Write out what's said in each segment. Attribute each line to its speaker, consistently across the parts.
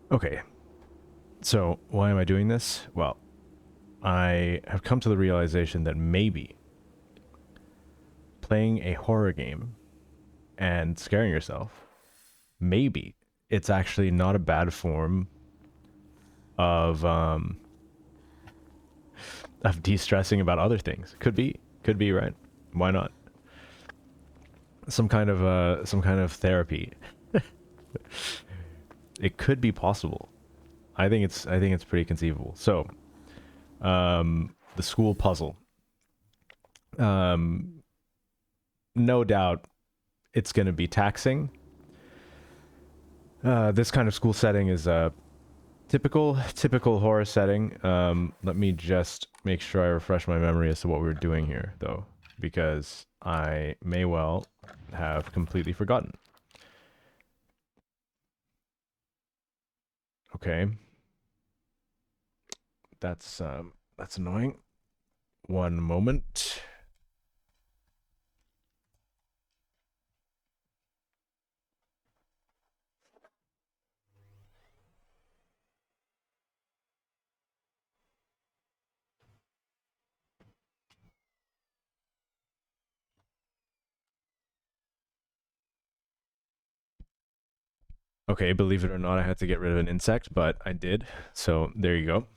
Speaker 1: Okay, so why am I doing this? Well, I have come to the realization that maybe playing a horror game and scaring yourself, maybe it's actually not a bad form of de-stressing about other things. Could be, right? Why not? Some kind of therapy. It could be possible. I think it's pretty conceivable. So, the school puzzle. Um, no doubt it's going to be taxing. This kind of school setting is a typical horror setting. Let me just make sure I refresh my memory as to what we were doing here, though, because I may well have completely forgotten. Okay, that's annoying. One moment. Okay, believe it or not, I had to get rid of an insect, but I did. So there you go.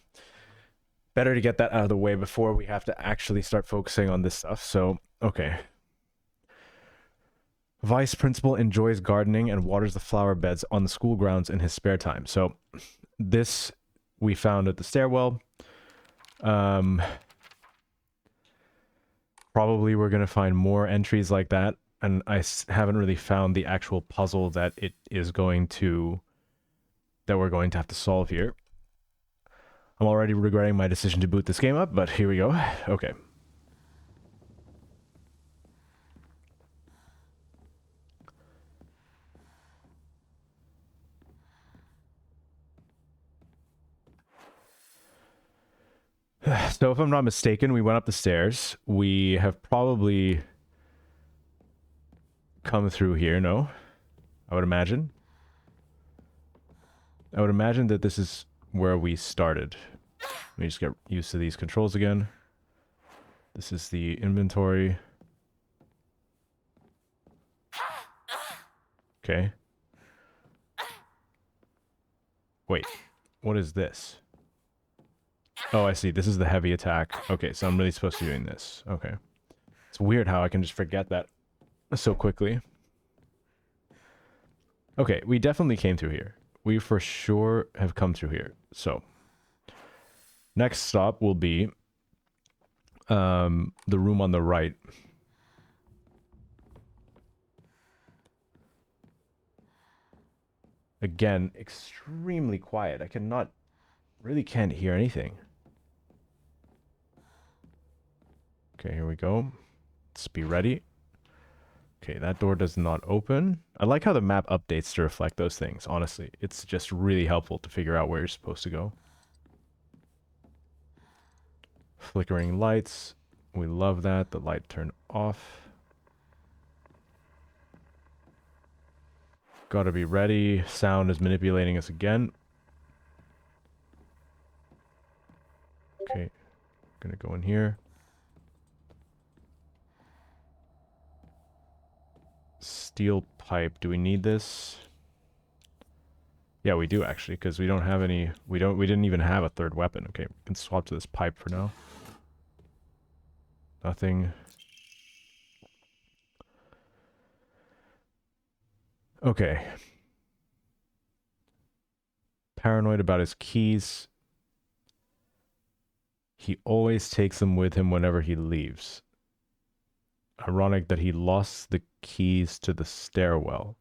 Speaker 1: Better to get that out of the way before we have to actually start focusing on this stuff. So, okay. Vice principal enjoys gardening and waters the flower beds on the school grounds in his spare time. So, this we found at the stairwell. Um, Probably we're going to find more entries like that. And I haven't really found the actual puzzle that it is going to, that we're going to have to solve here. I'm already regretting my decision to boot this game up, but here we go. Okay. So if I'm not mistaken, we went up the stairs. We have probably come through here, no? I would imagine. I would imagine that this is where we started. Let me just get used to these controls again. This is the inventory. Okay. Wait, what is this? Oh, I see. This is the heavy attack. Okay, so I'm really supposed to be doing this. Okay. It's weird how I can just forget that so quickly. Okay, we definitely came through here. We for sure have come through here. So, next stop will be the room on the right. Again, extremely quiet. I cannot, really can't hear anything. Okay, here we go. Let's be ready. Okay, that door does not open. I like how the map updates to reflect those things, honestly. It's just really helpful to figure out where you're supposed to go. Flickering lights. We love that. The light turned off. Gotta be ready. Sound is manipulating us again. Okay, gonna go in here. Steel pipe. Do we need this? Yeah, we do actually, because we don't have any. We didn't even have a third weapon. Okay, we can swap to this pipe for now. Nothing. Okay. Paranoid about his keys. He always takes them with him whenever he leaves. Ironic that he lost the keys to the stairwell.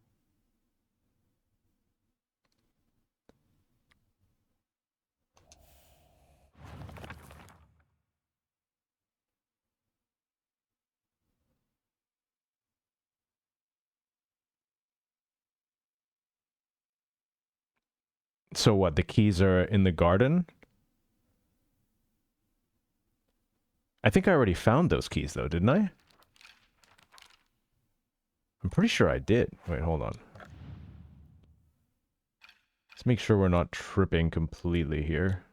Speaker 1: So what? The keys are in the garden? I think I already found those keys though, didn't I? I'm pretty sure I did. Wait, hold on. Let's make sure we're not tripping completely here.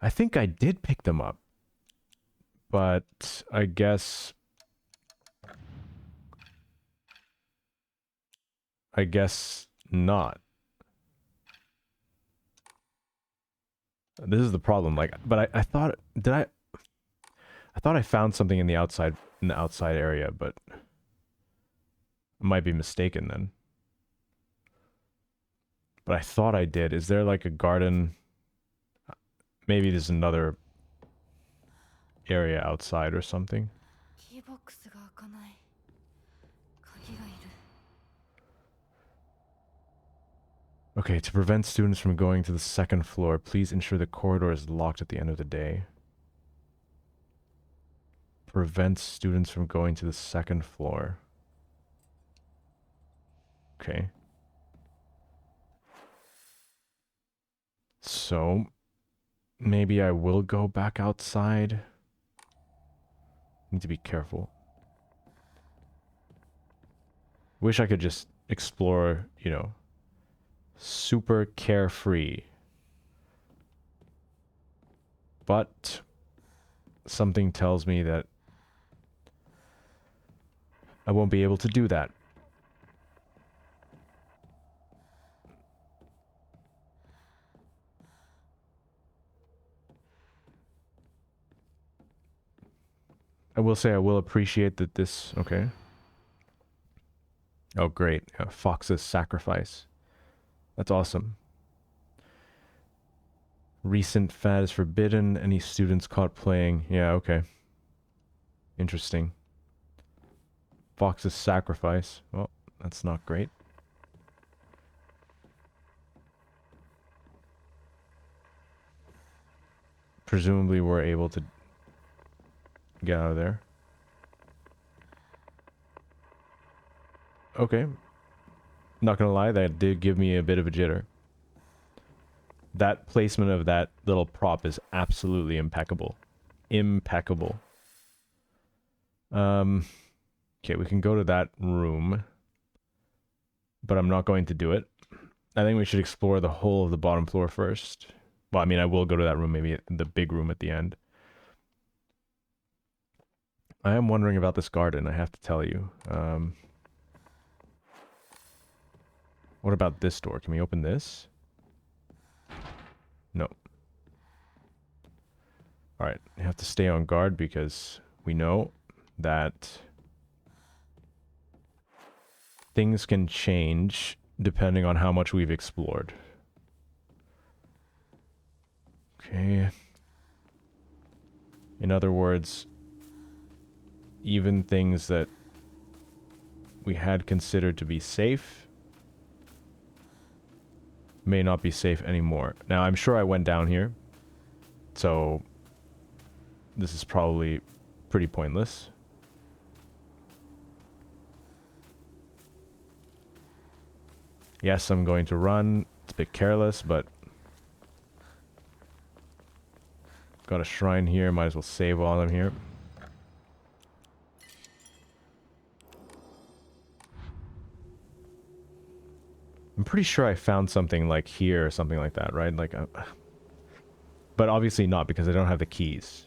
Speaker 1: I think I did pick them up. But I guess not. This is the problem. Like, but I thought I thought I found something in the outside area, but I might be mistaken then. But I thought I did. Is there like a garden? Maybe there's another area outside or something. Okay, to prevent students from going to the second floor, please ensure the corridor is locked at the end of the day. Prevent students from going to the second floor. Okay. So, maybe I will go back outside. Need to be careful. Wish I could just explore, you know, super carefree. But something tells me that I won't be able to do that. I will say I will appreciate that this... Okay. Oh, great. Fox's sacrifice. That's awesome. Recent fad is forbidden. Any students caught playing. Yeah, okay. Interesting. Fox's sacrifice. Well, that's not great. Presumably we're able to get out of there. Okay. Not gonna lie, that did give me a bit of a jitter. That placement of that little prop is absolutely impeccable. Impeccable. Okay, we can go to that room. But I'm not going to do it. I think we should explore the whole of the bottom floor first. Well, I mean, I will go to that room, maybe the big room at the end. I am wondering about this garden, I have to tell you. What about this door? Can we open this? No. Alright, I have to stay on guard because we know that things can change depending on how much we've explored. Okay. In other words, even things that we had considered to be safe may not be safe anymore. Now, I'm sure I went down here, so this is probably pretty pointless. Yes, I'm going to run. It's a bit careless, but got a shrine here. Might as well save while I'm here. I'm pretty sure I found something like here or something like that, right? Like, but obviously not because I don't have the keys.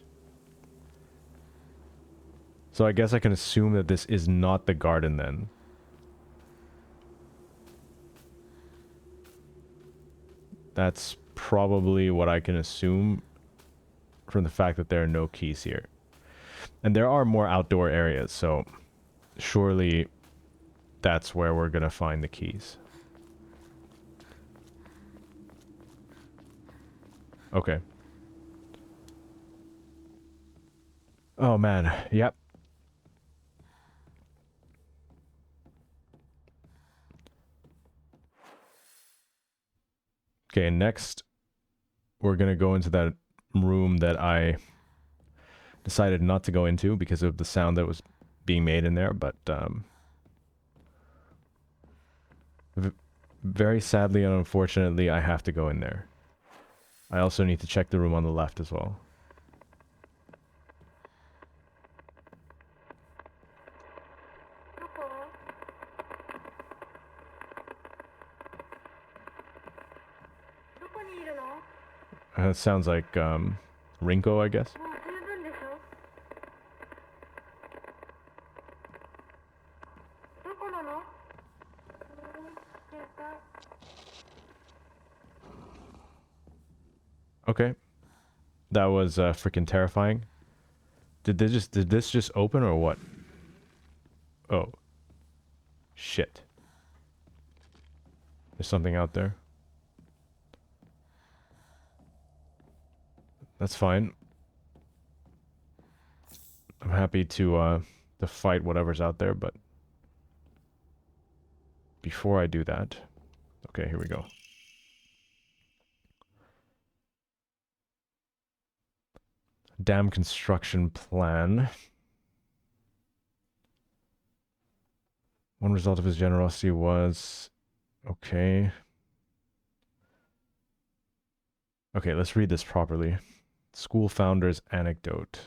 Speaker 1: So I guess I can assume that this is not the garden then. That's probably what I can assume from the fact that there are no keys here. And there are more outdoor areas, so surely that's where we're gonna find the keys. Okay. Oh man, yep. Okay, next we're gonna go into that room that I decided not to go into because of the sound that was being made in there, but very sadly and unfortunately I have to go in there. I also need to check the room on the left as well. Sounds like Rinko, I guess. Okay. That was freaking terrifying. Did this just open or what? Oh. Shit. There's something out there. That's fine. I'm happy to fight whatever's out there, but before I do that, okay, here we go. Dam construction plan. One result of his generosity was... Okay. Okay, let's read this properly. School founder's anecdote.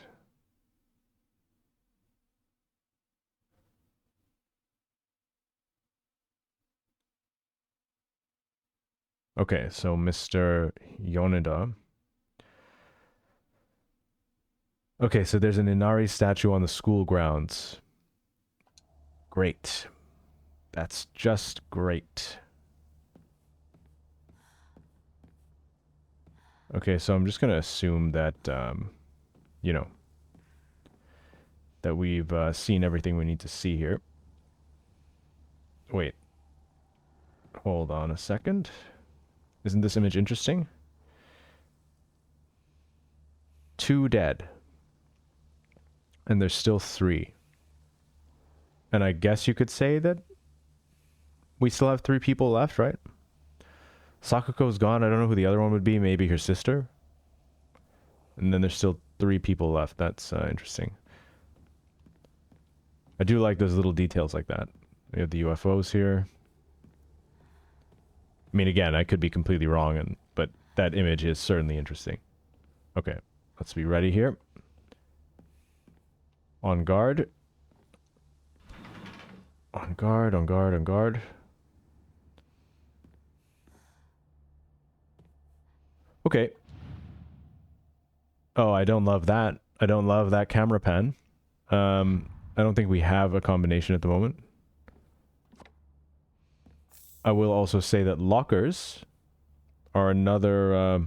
Speaker 1: Okay, so Mr. Yoneda. Okay, so there's an Inari statue on the school grounds. Great. That's just great. Okay, so I'm just gonna assume that, you know, that we've seen everything we need to see here. Wait. Hold on a second. Isn't this image interesting? 2 dead. And there's still 3. And I guess you could say that we still have 3 people left, right? Sakuko's gone. I don't know who the other one would be. Maybe her sister. And then there's still 3 people left. That's interesting. I do like those little details like that. We have the UFOs here. I mean, again, I could be completely wrong, but that image is certainly interesting. Okay, let's be ready here. On guard. On guard, on guard, on guard. Okay. Oh, I don't love that. I don't love that camera pan. I don't think we have a combination at the moment. I will also say that lockers are another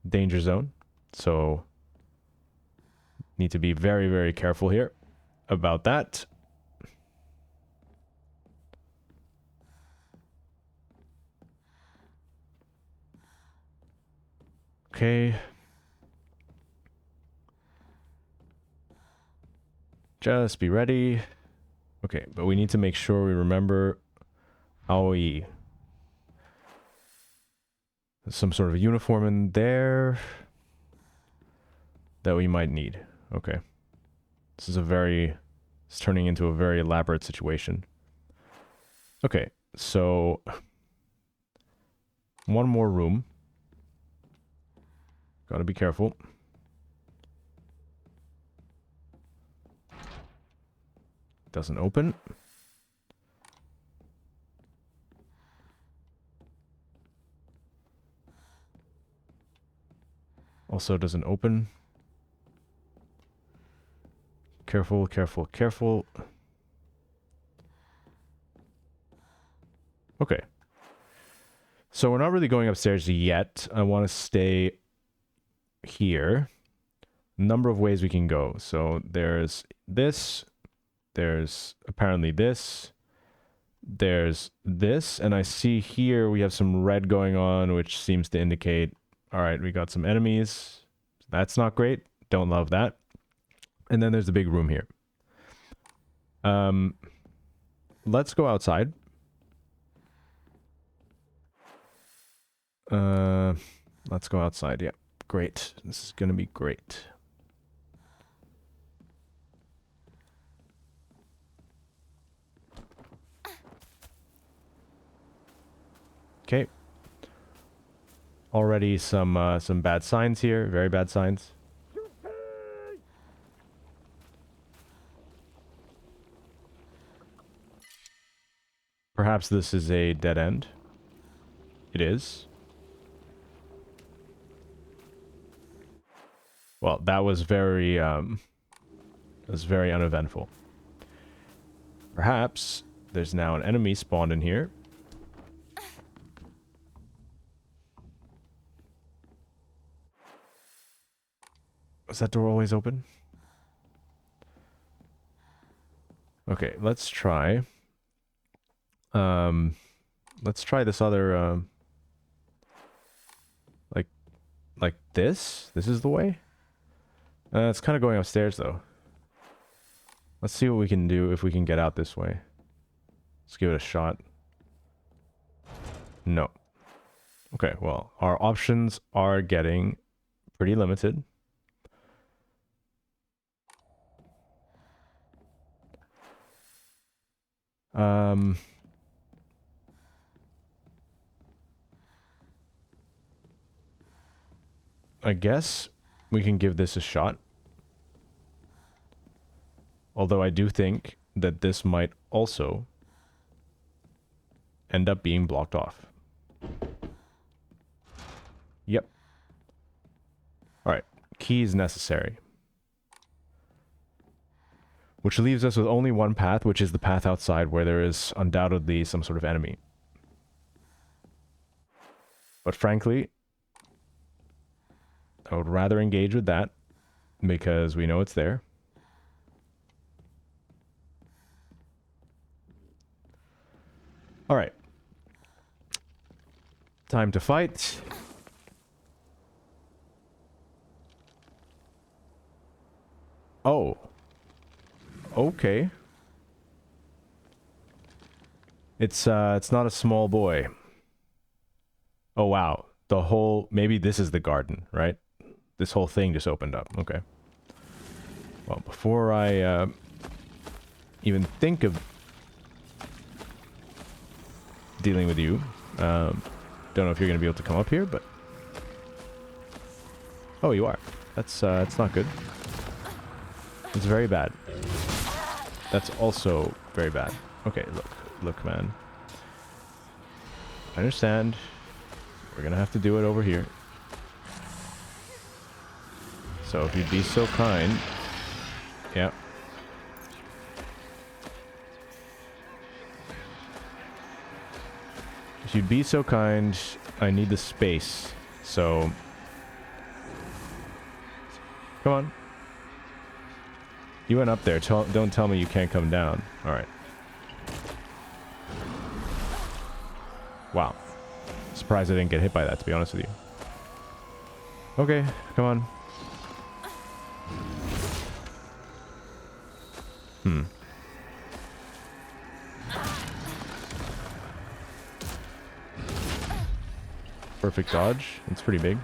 Speaker 1: danger zone. So, need to be very, very careful here about that. Okay. Just be ready. Okay, but we need to make sure we remember Aoi. There's some sort of uniform in there that we might need. Okay. This is it's turning into a very elaborate situation. Okay, so one more room. Gotta be careful. Doesn't open. Also doesn't open. Careful, careful, careful. Okay. So we're not really going upstairs yet. I want to stay here. Number of ways we can go. So there's this. There's apparently this. There's this. And I see here we have some red going on, which seems to indicate, all right, we got some enemies. That's not great. Don't love that. And then there's the big room here. Let's go outside. Let's go outside. Yeah, great. This is gonna be great. Okay. Already some bad signs here. Very bad signs. Perhaps this is a dead end. It is. Well, that was very uneventful. Perhaps there's now an enemy spawned in here. Was that door always open? Okay, let's try. Let's try this other, like this? This is the way? It's kind of going upstairs, though. Let's see what we can do if we can get out this way. Let's give it a shot. No. Okay, well, our options are getting pretty limited. I guess we can give this a shot. Although I do think that this might also end up being blocked off. Yep. Alright, key is necessary. Which leaves us with only one path, which is the path outside where there is undoubtedly some sort of enemy. But frankly, I would rather engage with that because we know it's there. Alright. Time to fight. Oh. Okay. It's not a small boy. Oh wow. The whole, maybe this is the garden, right? This whole thing just opened up. Okay. Well, before I even think of dealing with you, don't know if you're going to be able to come up here, but... Oh, you are. That's not good. It's very bad. That's also very bad. Okay, look, man. I understand. We're gonna have to do it over here. So if you'd be so kind... Yeah. If you'd be so kind, I need the space. So... Come on. You went up there. Don't tell me you can't come down. Alright. Wow. Surprised I didn't get hit by that, to be honest with you. Okay, come on. Perfect dodge. It's pretty big.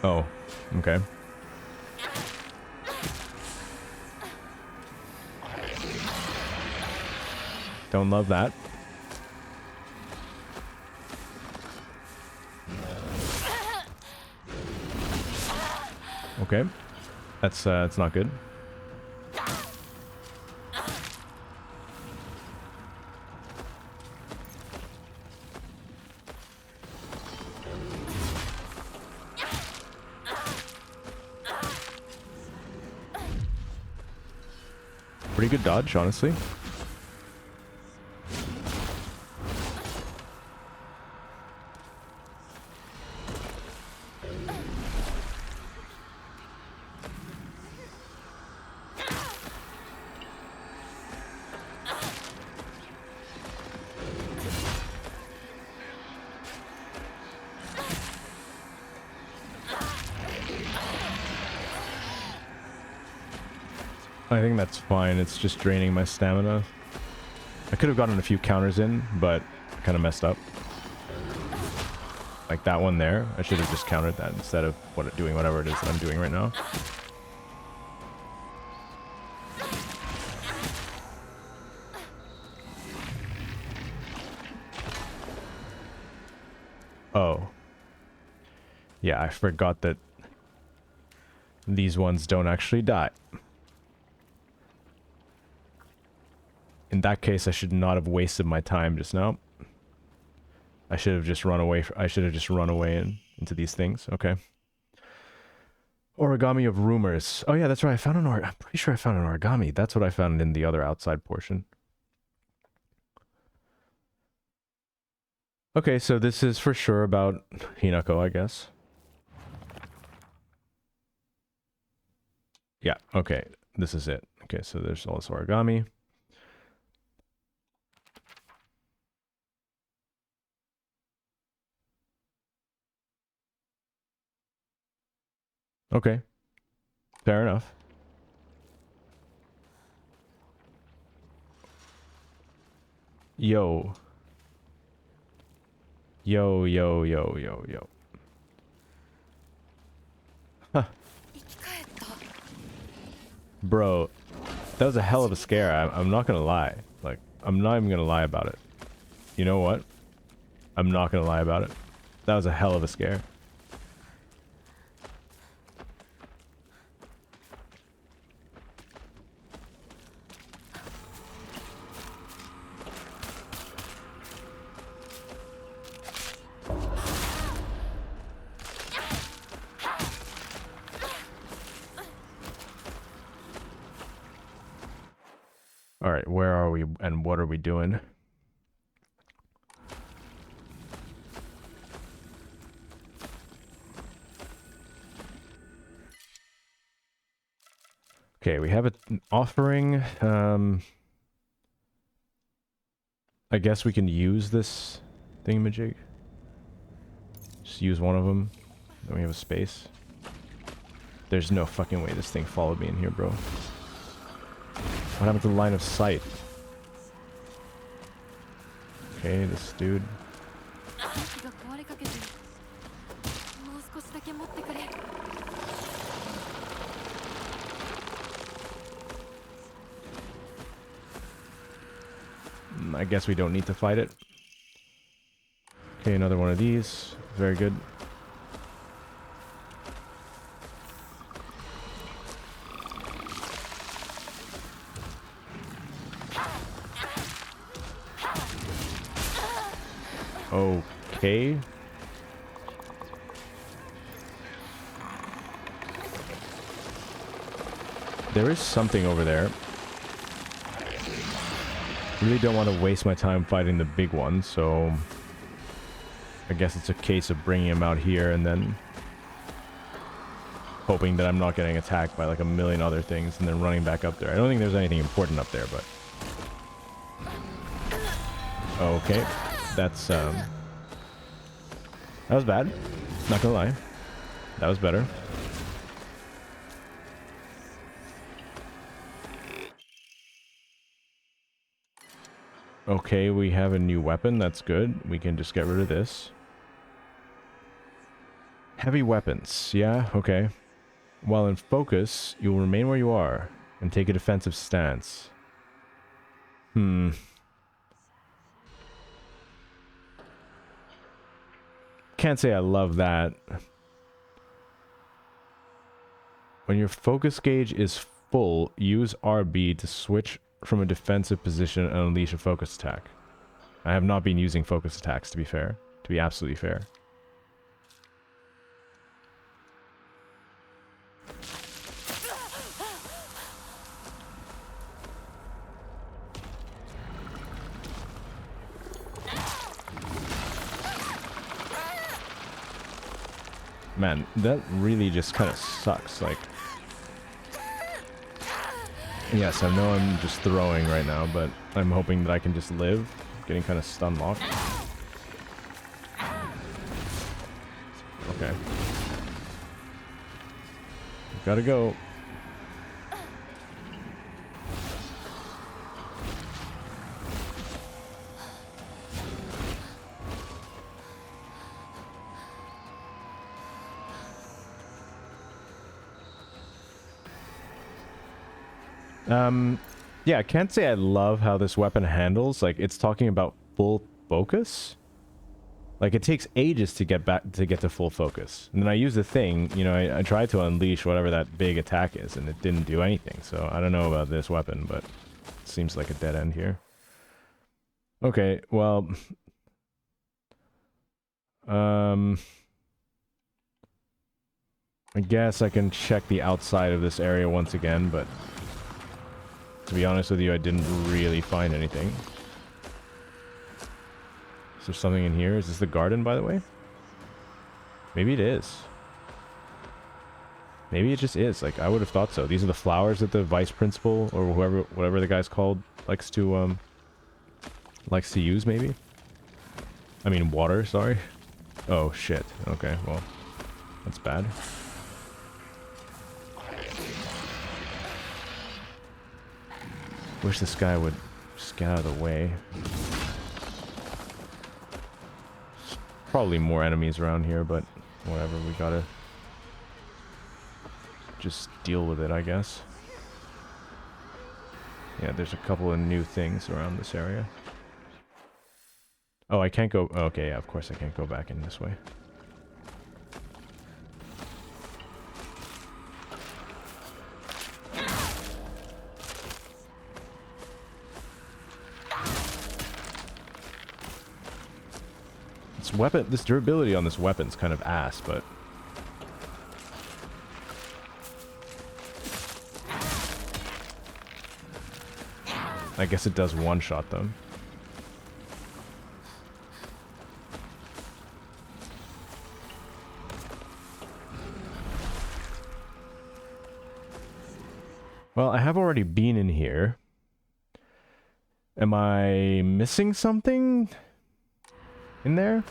Speaker 1: Oh, okay. Don't love that. Okay. That's not good. Pretty good dodge, honestly. I think that's fine. It's just draining my stamina. I could have gotten a few counters in, but I kind of messed up. Like that one there. I should have just countered that instead of doing whatever it is that I'm doing right now. Oh. Yeah, I forgot that these ones don't actually die. In that case, I should not have wasted my time just now. I should have just run away. I should have just run away into these things. Okay. Origami of rumors. Oh yeah, that's right. I found I'm pretty sure I found an origami. That's what I found in the other outside portion. Okay, so this is for sure about Hinako, I guess. Yeah, okay. This is it. Okay, so there's all this origami. Okay. Fair enough. Yo. Yo, yo, yo, yo, yo. Huh. Bro, that was a hell of a scare. I'm not gonna lie. Like, I'm not even gonna lie about it. You know what? I'm not gonna lie about it. That was a hell of a scare. Alright, where are we and what are we doing? Okay, we have an offering. I guess we can use this thingamajig. Just use one of them. Then we have a space. There's no fucking way this thing followed me in here, bro. What happened to the line of sight? Okay, this dude. I guess we don't need to fight it. Okay, another one of these. Very good. Okay. There is something over there. Really don't want to waste my time fighting the big one, so I guess it's a case of bringing him out here and then hoping that I'm not getting attacked by like a million other things and then running back up there. I don't think there's anything important up there, but... Okay. That's, that was bad. Not gonna lie. That was better. Okay, we have a new weapon. That's good. We can just get rid of this. Heavy weapons. Yeah, okay. While in focus, you'll remain where you are and take a defensive stance. Can't say I love that. When your focus gauge is full, use RB to switch from a defensive position and unleash a focus attack. I have not been using focus attacks, to be fair. To be absolutely fair. Man, that really just kind of sucks, like... Yes, I know I'm just throwing right now, but I'm hoping that I can just live. Getting kind of stun locked. Okay. Gotta go. Yeah, I can't say I love how this weapon handles. Like, it's talking about full focus. Like, it takes ages to get to full focus. And then I use the thing, you know, I tried to unleash whatever that big attack is, and it didn't do anything. So, I don't know about this weapon, but it seems like a dead end here. Okay, well... I guess I can check the outside of this area once again, but to be honest with you, I didn't really find anything. Is there something in here? Is this the garden, by the way? Maybe it is. Maybe it just is. Like, I would have thought so. These are the flowers that the vice principal, or whatever the guy's called, likes to use, maybe? I mean, water, sorry. Oh, shit. Okay, well, that's bad. Wish this guy would just get out of the way. There's probably more enemies around here, but whatever, we gotta just deal with it, I guess. Yeah, there's a couple of new things around this area. Oh, I can't go... Okay, yeah, of course I can't go back in this way. This durability on this weapon's kind of ass, but... I guess it does one-shot them. Well, I have already been in here. Am I missing something in there?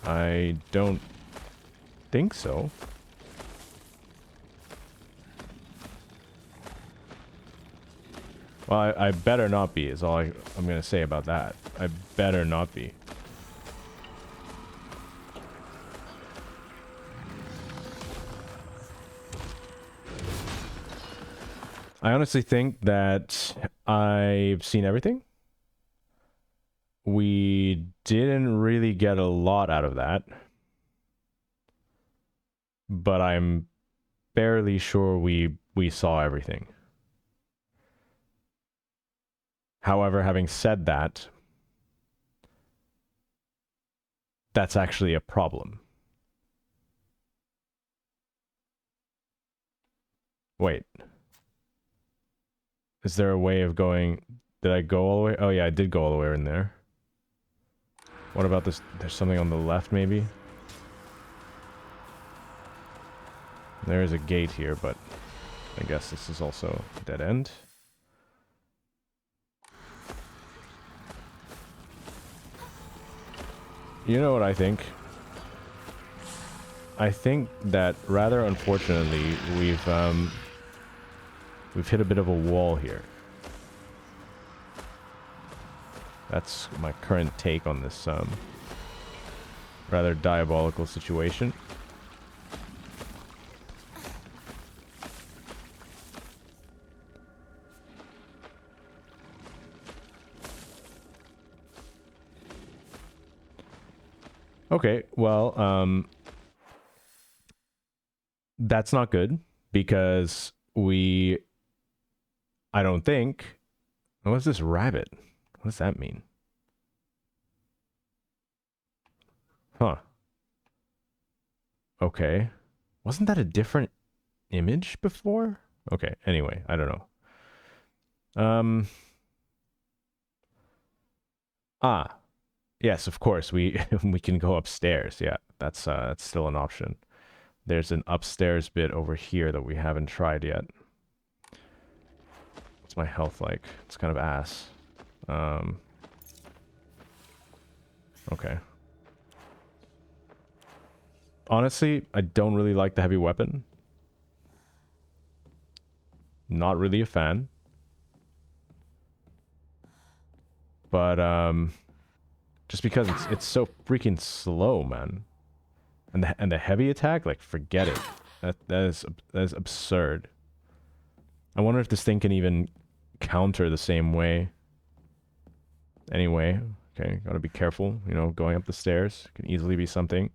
Speaker 1: I don't think so. Well, I better not be, is all I'm gonna say about that. I better not be. I honestly think that I've seen everything. We didn't really get a lot out of that. But I'm fairly sure we saw everything. However, having said that, that's actually a problem. Wait. Is there a way of going... Did I go all the way? Oh yeah, I did go all the way in there. What about this? There's something on the left, maybe? There is a gate here, but I guess this is also a dead end. You know what I think? I think that rather unfortunately we've hit a bit of a wall here. That's my current take on this rather diabolical situation. Okay, well, that's not good because I don't think... What's this rabbit? What does that mean? Huh. Okay. Wasn't that a different image before? Okay, anyway, I don't know. Ah. Yes, of course, we we can go upstairs. Yeah, that's still an option. There's an upstairs bit over here that we haven't tried yet. What's my health like? It's kind of ass. Okay. Honestly, I don't really like the heavy weapon. Not really a fan. But, just because it's so freaking slow, man. And the heavy attack, like, forget it. That is absurd. I wonder if this thing can even counter the same way. Anyway, okay, gotta be careful. You know, going up the stairs can easily be something.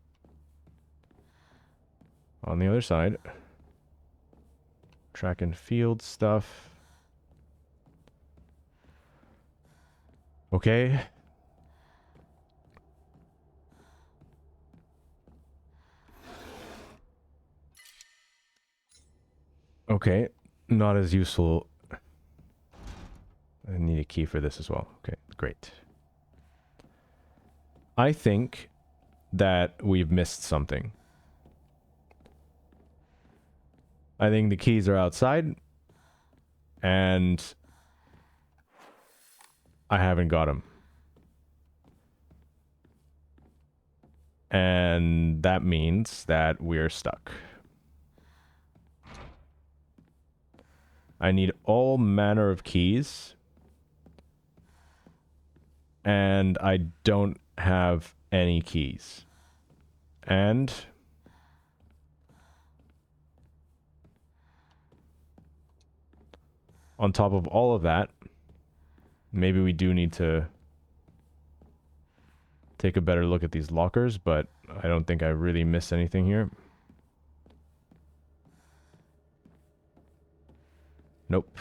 Speaker 1: On the other side. Track and field stuff. Okay, Okay, not as useful. I need a key for this as well. Okay, great. I think that we've missed something. I think the keys are outside, and I haven't got them. And that means that we're stuck. I need all manner of keys, and I don't have any keys. And on top of all of that, maybe we do need to take a better look at these lockers, but I don't think I really missed anything here. Nope.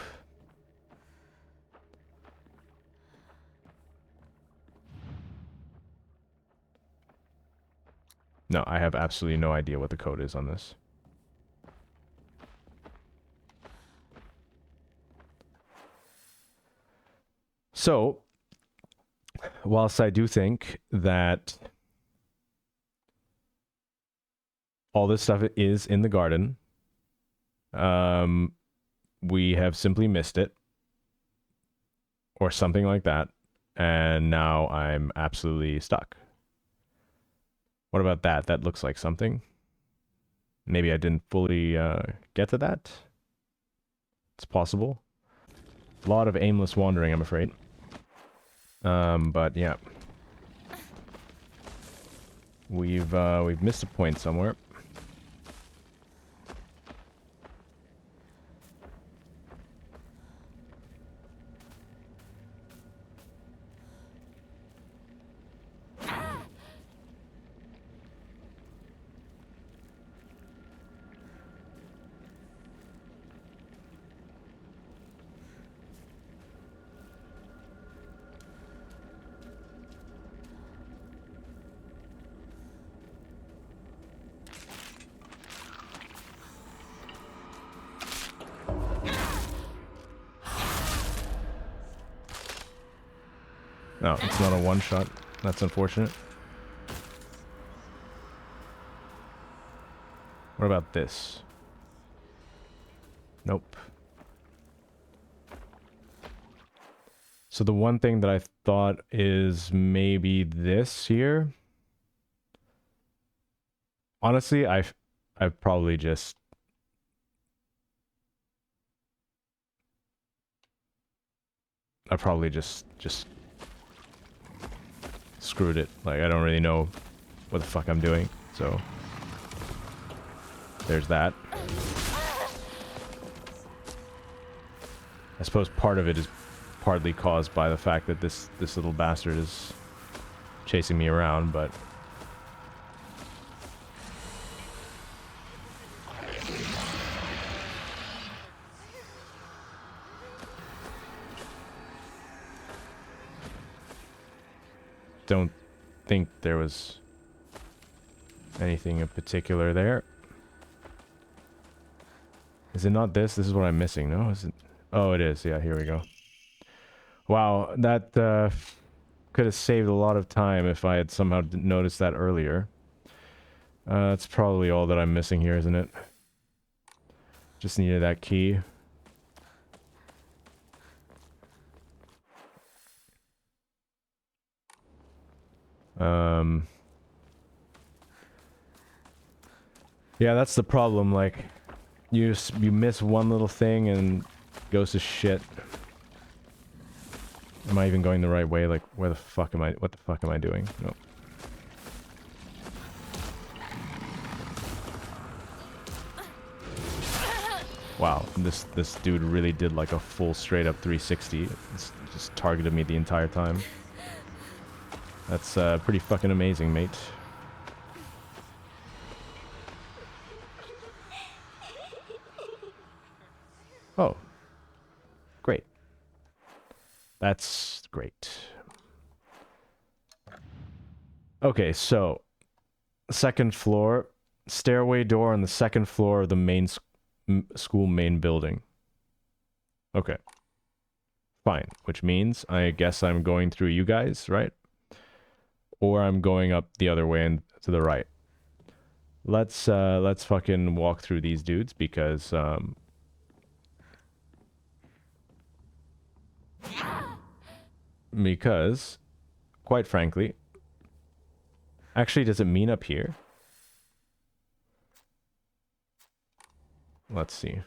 Speaker 1: No, I have absolutely no idea what the code is on this. So, whilst I do think that all this stuff is in the garden, we have simply missed it, or something like that, and now I'm absolutely stuck. What about that? That looks like something. Maybe I didn't fully get to that. It's possible. A lot of aimless wandering, I'm afraid. But yeah. We've missed a point somewhere. No, it's not a one-shot. That's unfortunate. What about this? Nope. So the one thing that I thought is maybe this here. Honestly, I've probably just screwed it. Like, I don't really know what the fuck I'm doing. So there's that. I suppose part of it is partly caused by the fact that this little bastard is chasing me around, but don't think there was anything in particular there. Is it not this? This is what I'm missing, no? Is it? Oh, it is. Yeah, here we go. Wow, that could have saved a lot of time if I had somehow noticed that earlier. That's probably all that I'm missing here, isn't it? Just needed that key. Yeah, that's the problem. Like, you miss one little thing and it goes to shit. Am I even going the right way? Like, where the fuck am I? What the fuck am I doing? No. Wow, this dude really did like a full straight up 360. It's just targeted me the entire time. That's pretty fucking amazing, mate. Oh. Great. That's great. Okay, so second floor, stairway door on the second floor of the main school main building. Okay. Fine. Which means I guess I'm going through you guys, right? Or I'm going up the other way and to the right. Let's fucking walk through these dudes because quite frankly, actually, does it mean up here? Let's see.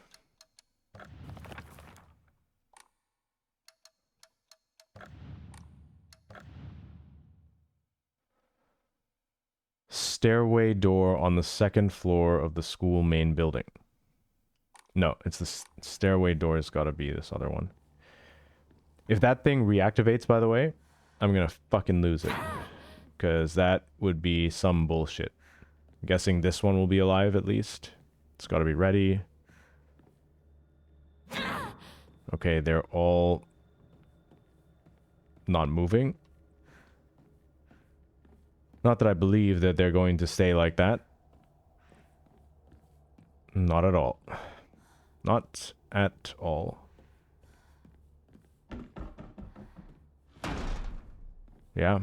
Speaker 1: Stairway door on the second floor of the school main building. No, it's the stairway door has got to be this other one. If that thing reactivates, by the way, I'm gonna fucking lose it. Because that would be some bullshit. I'm guessing this one will be alive at least. It's got to be ready. Okay, they're all not moving. Not that I believe that they're going to stay like that. Not at all. Not at all. Yeah.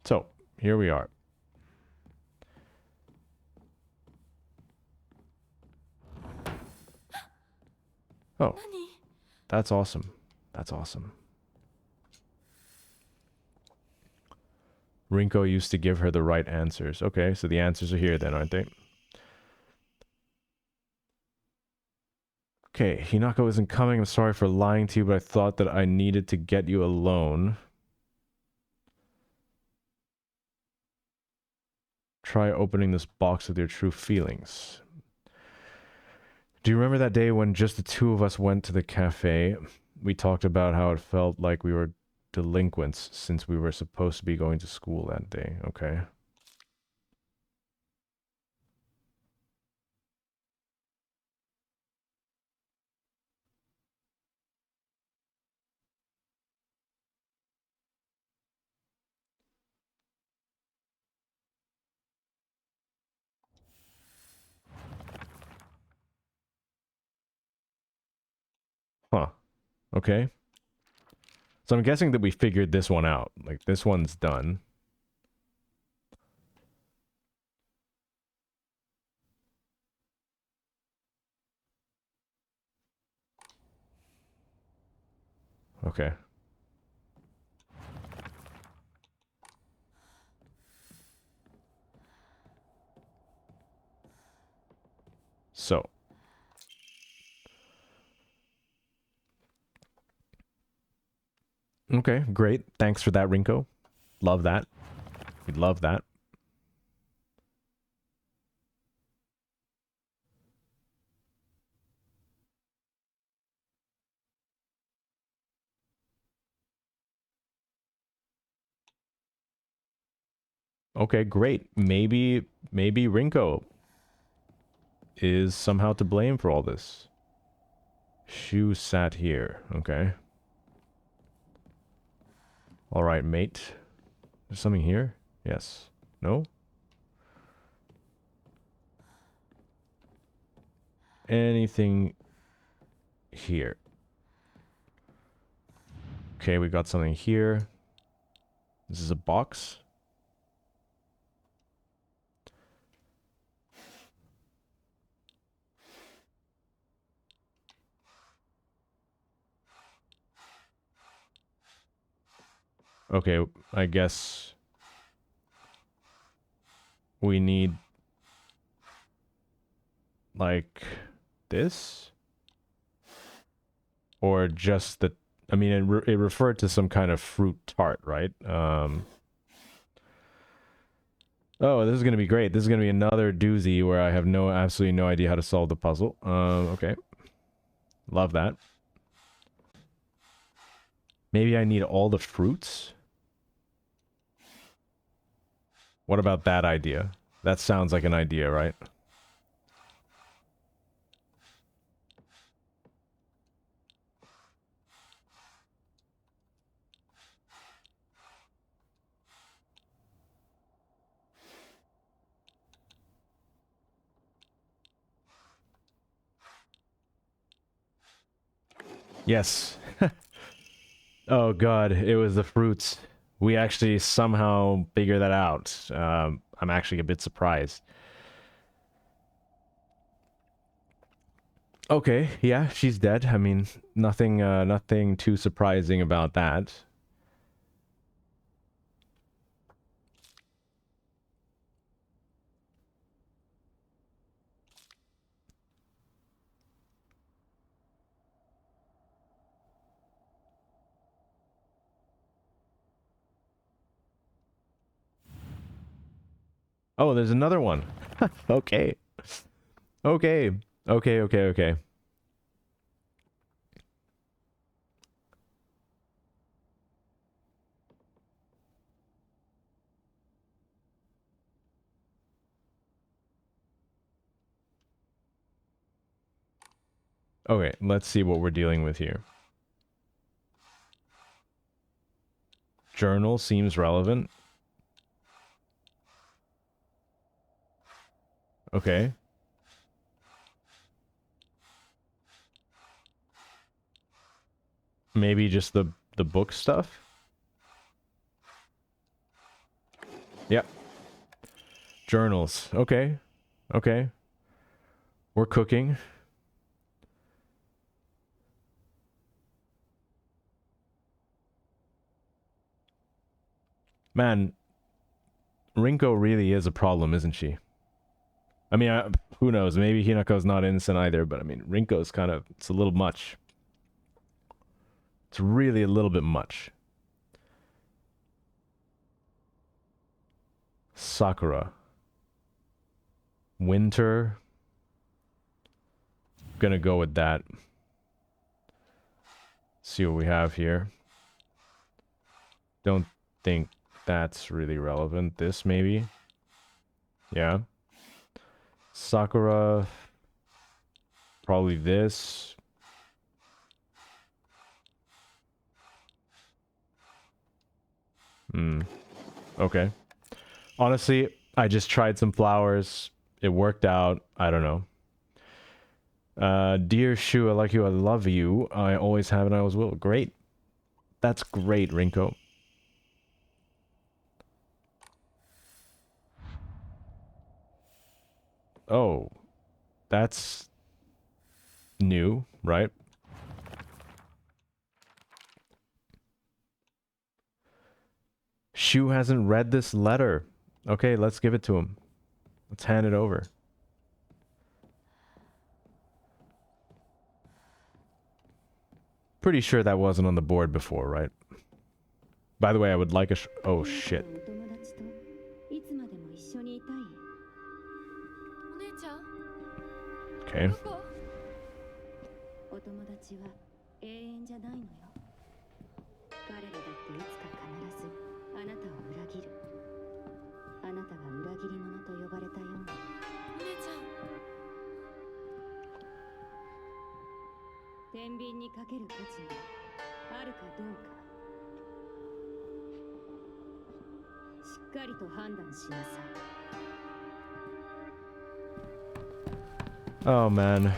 Speaker 1: So, here we are. Oh. That's awesome. That's awesome. Rinko used to give her the right answers. Okay, so the answers are here then, aren't they? Okay, Hinako isn't coming. I'm sorry for lying to you, but I thought that I needed to get you alone. Try opening this box with your true feelings. Do you remember that day when just the two of us went to the cafe? We talked about how it felt like we were delinquents since we were supposed to be going to school that day. Okay. Huh. Okay. So I'm guessing that we figured this one out. Like, this one's done. Okay. So. Okay, great. Thanks for that, Rinko. Love that. We love that. Okay, great. Maybe Rinko is somehow to blame for all this. Shoe sat here. Okay. Alright, mate. There's something here? Yes. No? Anything here? Okay, we got something here. This is a box. Okay, I guess we need like this, or just the, I mean, it referred to some kind of fruit tart, right? Oh, this is gonna be great. This is gonna be another doozy where I have absolutely no idea how to solve the puzzle. Okay, love that. Maybe I need all the fruits. What about that idea? That sounds like an idea, right? Yes. Oh god, it was the fruits. We actually somehow figured that out. I'm actually a bit surprised. Okay, yeah, she's dead. I mean, nothing too surprising about that. Oh, there's another one. Okay. Okay. Okay, okay, okay. Okay, let's see what we're dealing with here. Journal seems relevant. Okay. Maybe just the book stuff? Yep. Journals. Okay. Okay. We're cooking. Man, Rinko really is a problem, isn't she? I mean, who knows? Maybe Hinako's not innocent either, but I mean, Rinko's kind of, it's a little much. It's really a little bit much. Sakura. Winter. Gonna go with that. See what we have here. Don't think that's really relevant. This maybe. Yeah. Sakura. Probably this. Hmm. Okay. Honestly, I just tried some flowers. It worked out. I don't know. Dear Shu, I like you. I love you. I always have and I always will. Great. That's great, Rinko. Oh, that's new, right? Shu hasn't read this letter. Okay, let's give it to him. Let's hand it over. Pretty sure that wasn't on the board before, right? By the way, I would like a oh shit. Okay. Oh man.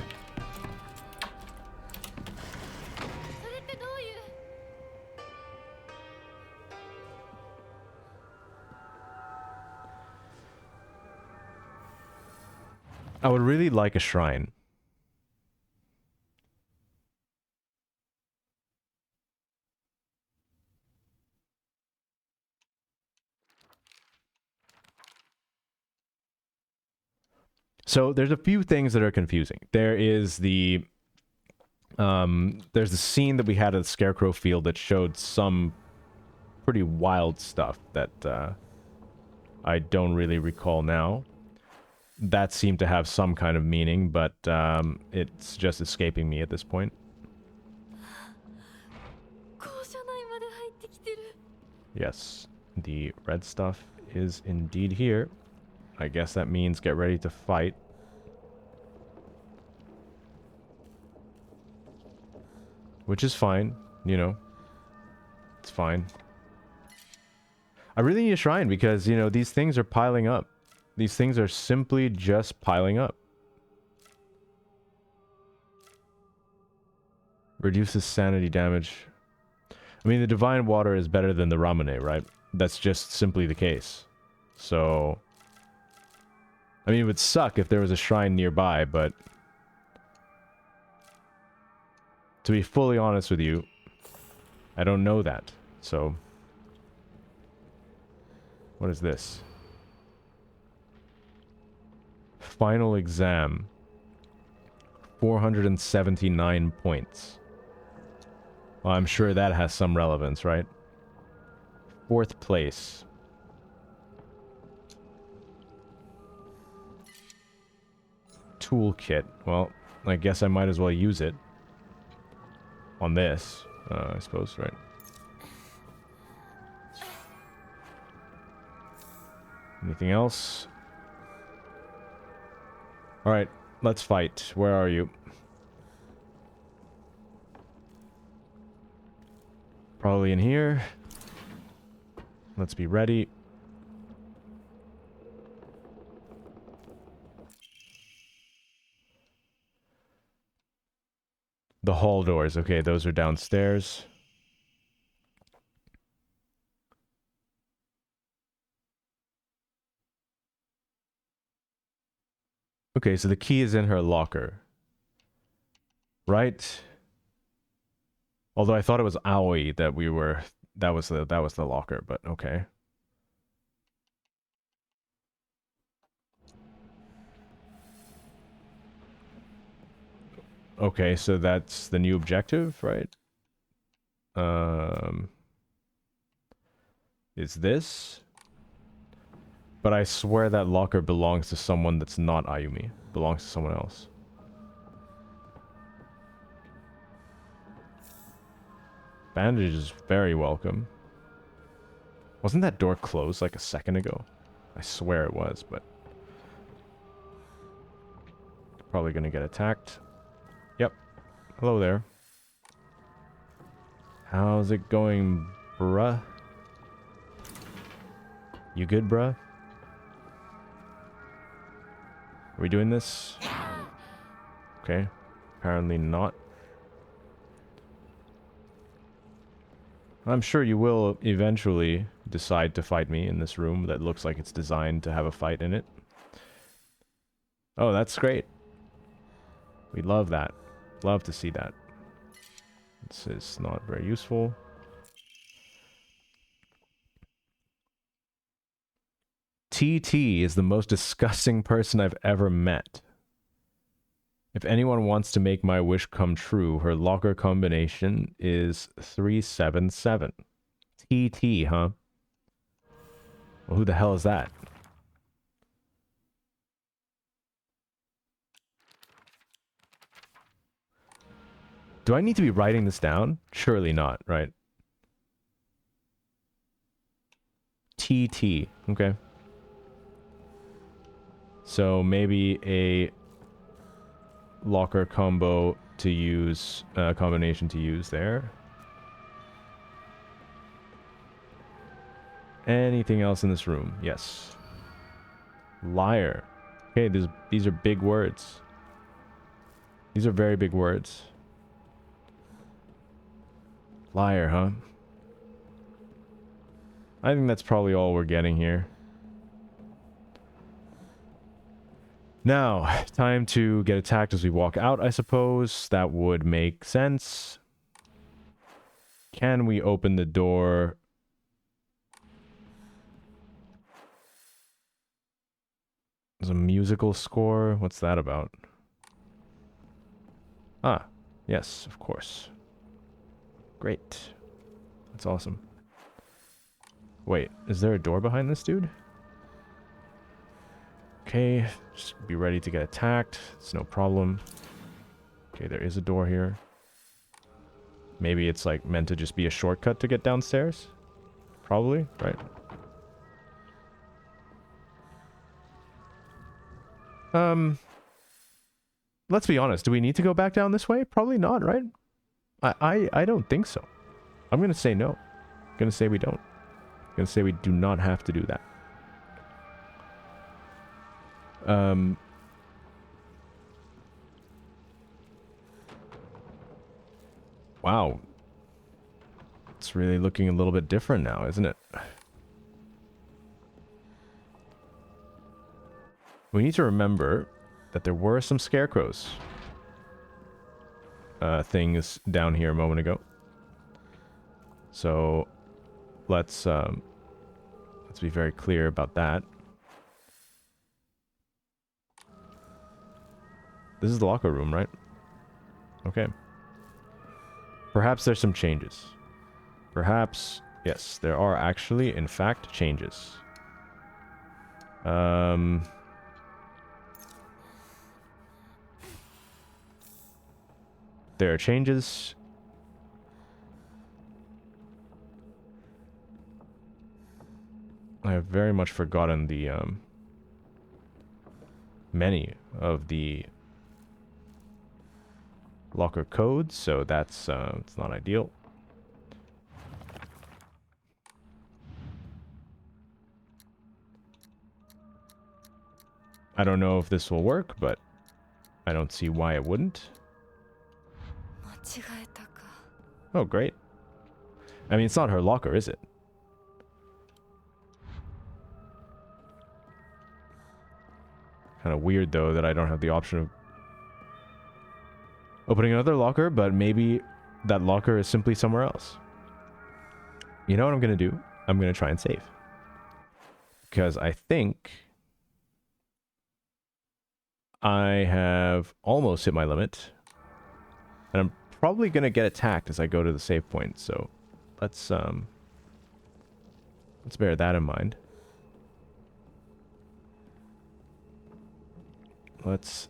Speaker 1: I would really like a shrine. So there's a few things that are confusing. There's the scene that we had at the Scarecrow Field that showed some pretty wild stuff that I don't really recall now. That seemed to have some kind of meaning, but it's just escaping me at this point. Yes, the red stuff is indeed here. I guess that means get ready to fight. Which is fine, you know. It's fine. I really need a shrine because, you know, these things are piling up. These things are simply just piling up. Reduces sanity damage. I mean, the divine water is better than the Ramune, right? That's just simply the case. So... I mean, it would suck if there was a shrine nearby, but... to be fully honest with you, I don't know that. So... what is this? Final exam. 479 points. Well, I'm sure that has some relevance, right? 4th place. Toolkit. Well, I guess I might as well use it. On this, I suppose, right? Anything else? Alright, let's fight. Where are you? Probably in here. Let's be ready. The hall doors. Okay, those are downstairs. Okay, so the key is in her locker. Right? Although I thought it was Aoi that we were... that was the locker, but okay. Okay, so that's the new objective, right? Is this? But I swear that locker belongs to someone that's not Ayumi. Belongs to someone else. Bandage is very welcome. Wasn't that door closed like a second ago? I swear it was, but... probably gonna get attacked. Yep. Hello there. How's it going, bruh? You good, bruh? Are we doing this? Okay. Apparently not. I'm sure you will eventually decide to fight me in this room that looks like it's designed to have a fight in it. Oh, that's great. We love that. Love to see that. This is not very useful. TT is the most disgusting person I've ever met. If anyone wants to make my wish come true, her locker combination is 377. TT, huh? Well, who the hell is that? Do I need to be writing this down? Surely not, right? TT, okay. So maybe a locker combo to use, combination to use there. Anything else in this room? Yes. Liar. Okay, these are big words. These are very big words. Liar, huh? I think that's probably all we're getting here. Now, time to get attacked as we walk out, I suppose. That would make sense. Can we open the door? There's a musical score. What's that about? Ah, yes, of course. Great. That's awesome. Wait, is there a door behind this dude? Okay, just be ready to get attacked. It's no problem. Okay, there is a door here. Maybe it's like meant to just be a shortcut to get downstairs? Probably, right? Let's be honest. Do we need to go back down this way? Probably not, right? I don't think so. I'm gonna say no. I'm gonna say we don't. I'm gonna say we do not have to do that. Wow. It's really looking a little bit different now, isn't it? We need to remember that there were some scarecrows things down here a moment ago. So let's be very clear about that. This is the locker room, right? Okay. Perhaps there's some changes. Perhaps, yes, there are actually, in fact, changes. There are changes. I have very much forgotten the, many of the locker codes, so that's, it's not ideal. I don't know if this will work, but I don't see why it wouldn't. Oh, great. I mean, it's not her locker, is it? Kind of weird, though, that I don't have the option of opening another locker, but maybe that locker is simply somewhere else. You know what I'm going to do? I'm going to try and save. Because I think I have almost hit my limit. And I'm probably going to get attacked as I go to the save point, so let's bear that in mind. Let's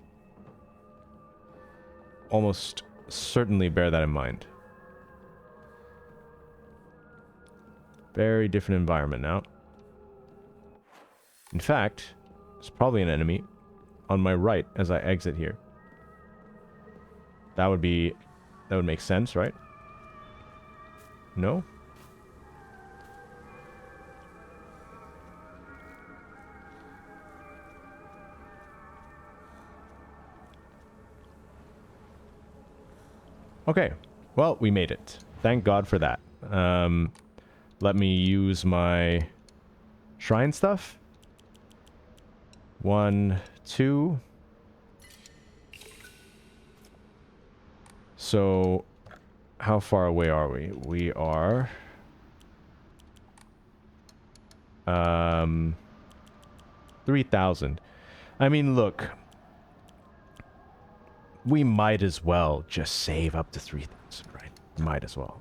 Speaker 1: almost certainly bear that in mind. Very different environment now. In fact, there's probably an enemy on my right as I exit here. That would make sense, right? No? Okay, well, we made it. Thank God for that. Let me use my shrine stuff. 1, 2. So, how far away are we? We are 3,000. I mean, look. We might as well just save up to 3,000, right? Might as well.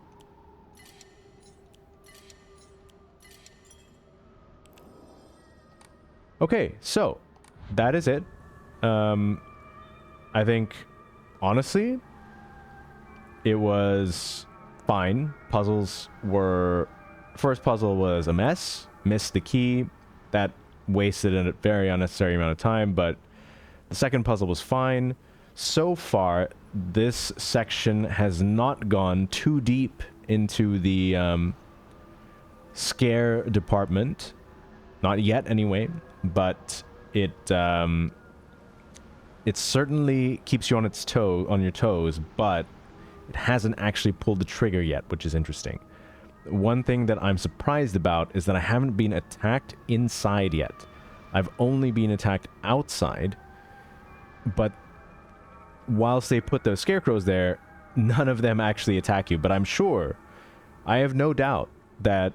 Speaker 1: Okay, so that is it. I think, honestly, it was fine. Puzzles were... First puzzle was a mess. Missed the key. That wasted a very unnecessary amount of time, but the second puzzle was fine. So far, this section has not gone too deep into the scare department. Not yet, anyway. But it certainly keeps you on your toes, but it hasn't actually pulled the trigger yet, which is interesting. One thing that I'm surprised about is that I haven't been attacked inside yet. I've only been attacked outside, but whilst they put those scarecrows there, none of them actually attack you. But I'm sure, I have no doubt that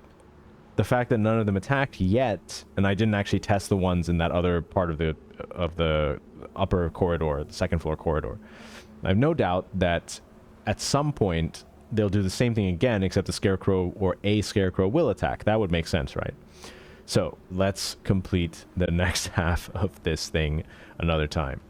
Speaker 1: the fact that none of them attacked yet, and I didn't actually test the ones in that other part of the upper corridor, the second floor corridor. I have no doubt that at some point they'll do the same thing again, except the scarecrow or a scarecrow will attack. That would make sense, right? So let's complete the next half of this thing another time.